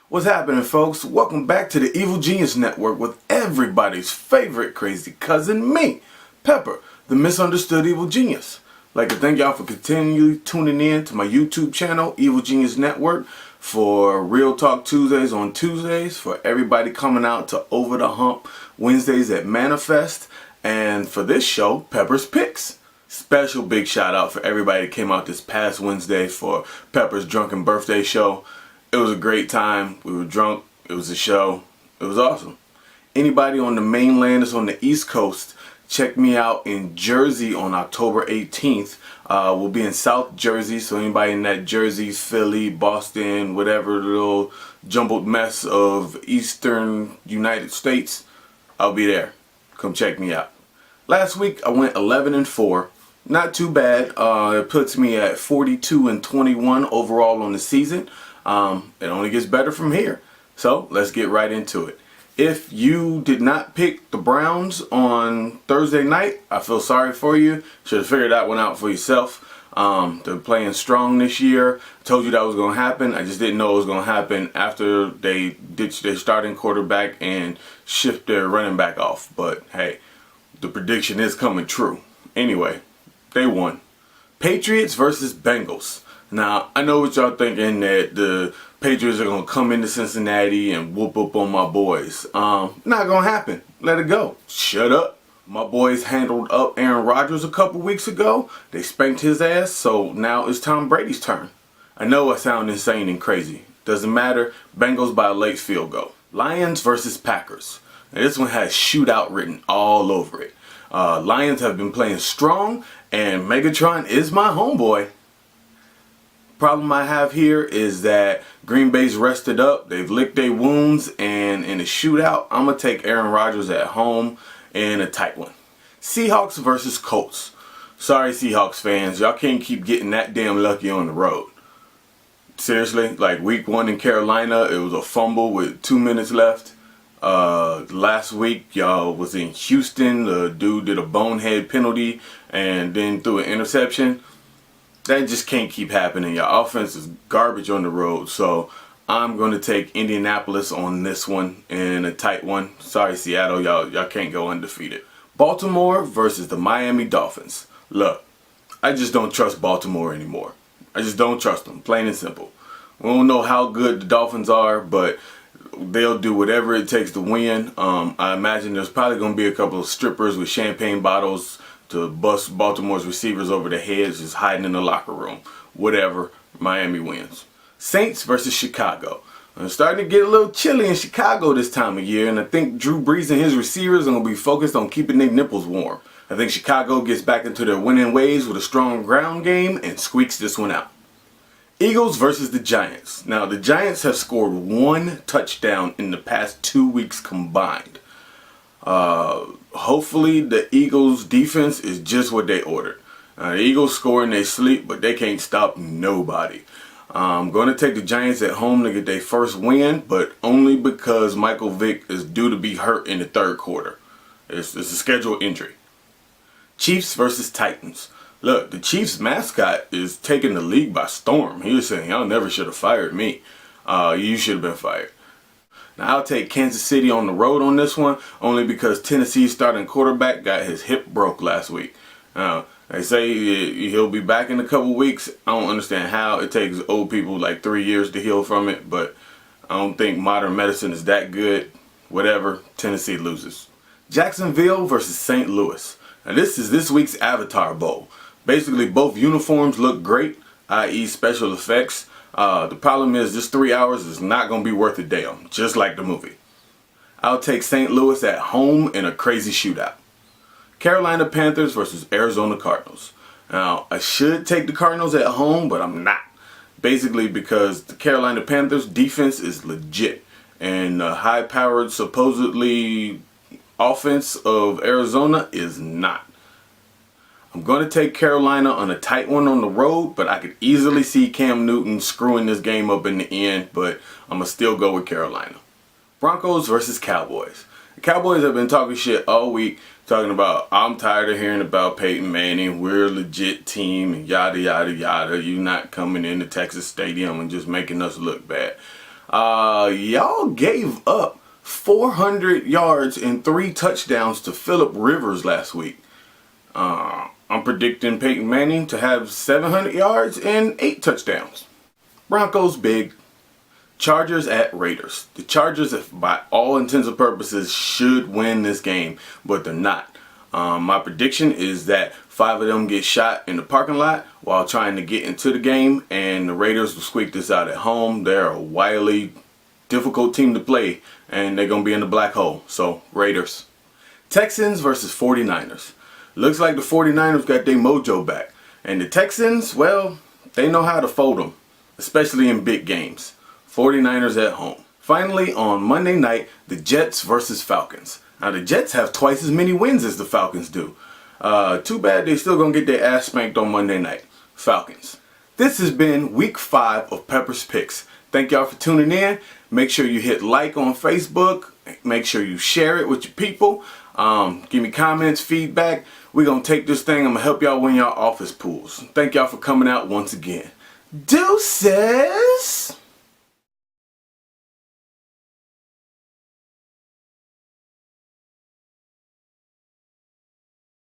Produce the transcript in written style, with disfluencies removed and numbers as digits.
What's happening, folks? Welcome back to the Evil Genius Network with everybody's favorite crazy cousin, me, Pepper, the misunderstood evil genius. I'd like to thank y'all for continually tuning in to my YouTube channel, Evil Genius Network, for Real Talk Tuesdays on Tuesdays, for everybody coming out to Over the Hump Wednesdays at Manifest, and for this show, Pepper's Picks. Special big shout out for everybody that came out this past Wednesday for Pepper's Drunken Birthday Show. It was a great time. We were drunk. It was a show. It was awesome. Anybody on the mainland that's on the East Coast, check me out in Jersey on October 18th. We'll be in South Jersey, so anybody in that Jersey, Philly, Boston, whatever little jumbled mess of Eastern United States, I'll be there. Come check me out. Last week I went 11-4. Not too bad. It puts me at 42-21 overall on the season. It only gets better from here. So let's get right into it. If you did not pick the Browns on Thursday night, I feel sorry for you. Should have figured that one out for yourself. They're playing strong this year. I told you that was going to happen. I just didn't know it was going to happen after they ditched their starting quarterback and shift their running back off. But hey, the prediction is coming true. Anyway, they won. Patriots versus Bengals. Now, I know what y'all thinking, that the Patriots are going to come into Cincinnati and whoop up on my boys. Not going to happen. Let it go. Shut up. My boys handled up Aaron Rodgers a couple weeks ago. They spanked his ass, so now it's Tom Brady's turn. I know I sound insane and crazy. Doesn't matter. Bengals by a late field goal. Lions versus Packers. Now, this one has shootout written all over it. Lions have been playing strong, and Megatron is my homeboy. Problem I have here is that Green Bay's rested up. They've licked their wounds, and in a shootout, I'm going to take Aaron Rodgers at home in a tight one. Seahawks versus Colts. Sorry, Seahawks fans. Y'all can't keep getting that damn lucky on the road. Seriously, like week 1 in Carolina, it was a fumble with 2 minutes left. Last week, y'all was in Houston. The dude did a bonehead penalty and then threw an interception. That just can't keep happening. Your offense is garbage on the road. So I'm going to take Indianapolis on this one in a tight one. Sorry, Seattle. Y'all can't go undefeated. Baltimore versus the Miami Dolphins. Look, I just don't trust Baltimore anymore. I just don't trust them. Plain and simple. We don't know how good the Dolphins are, but they'll do whatever it takes to win. I imagine there's probably going to be a couple of strippers with champagne bottles to bust Baltimore's receivers over the heads, just hiding in the locker room. Whatever, Miami wins. Saints versus Chicago. It's starting to get a little chilly in Chicago this time of year, and I think Drew Brees and his receivers are going to be focused on keeping their nipples warm. I think Chicago gets back into their winning ways with a strong ground game and squeaks this one out. Eagles versus the Giants. Now, the Giants have scored 1 touchdown in the past 2 weeks combined. Hopefully the Eagles defense is just what they ordered. The Eagles score in their sleep, but they can't stop nobody. I'm going to take the Giants at home to get their first win, but only because Michael Vick is due to be hurt in the third quarter. It's a scheduled injury. Chiefs versus Titans. Look, the Chiefs mascot is taking the league by storm. He was saying, y'all never should have fired me. You should have been fired. Now, I'll take Kansas City on the road on this one, only because Tennessee's starting quarterback got his hip broke last week. They say he'll be back in a couple weeks. I don't understand how. It takes old people like 3 years to heal from it, but I don't think modern medicine is that good. Whatever, Tennessee loses. Jacksonville versus St. Louis. Now, this is this week's Avatar Bowl. Basically, both uniforms look great, i.e. special effects. The problem is this 3 hours is not going to be worth a damn, just like the movie. I'll take St. Louis at home in a crazy shootout. Carolina Panthers versus Arizona Cardinals. Now, I should take the Cardinals at home, but I'm not. Basically because the Carolina Panthers defense is legit, and the high-powered, supposedly offense of Arizona is not. I'm going to take Carolina on a tight one on the road, but I could easily see Cam Newton screwing this game up in the end, but I'm going to still go with Carolina. Broncos versus Cowboys. The Cowboys have been talking shit all week, talking about, I'm tired of hearing about Peyton Manning, we're a legit team, and yada, yada, yada. You not coming into Texas Stadium and just making us look bad. Y'all gave up 400 yards and 3 touchdowns to Phillip Rivers last week. I'm predicting Peyton Manning to have 700 yards and 8 touchdowns. Broncos big. Chargers at Raiders. The Chargers, by all intents and purposes, should win this game, but they're not. My prediction is that 5 of them get shot in the parking lot while trying to get into the game, and the Raiders will squeak this out at home. They're a wily, difficult team to play, and they're going to be in the black hole. So, Raiders. Texans versus 49ers. Looks like the 49ers got their mojo back. And the Texans, well, they know how to fold them, especially in big games. 49ers at home. Finally, on Monday night, the Jets versus Falcons. Now, the Jets have twice as many wins as the Falcons do. Too bad they still gonna get their ass spanked on Monday night. Falcons. This has been week 5 of Pepper's Picks. Thank y'all for tuning in. Make sure you hit like on Facebook. Make sure you share it with your people. Give me comments, feedback. We're gonna take this thing. I'm gonna help y'all win y'all office pools. Thank y'all for coming out once again. Deuces!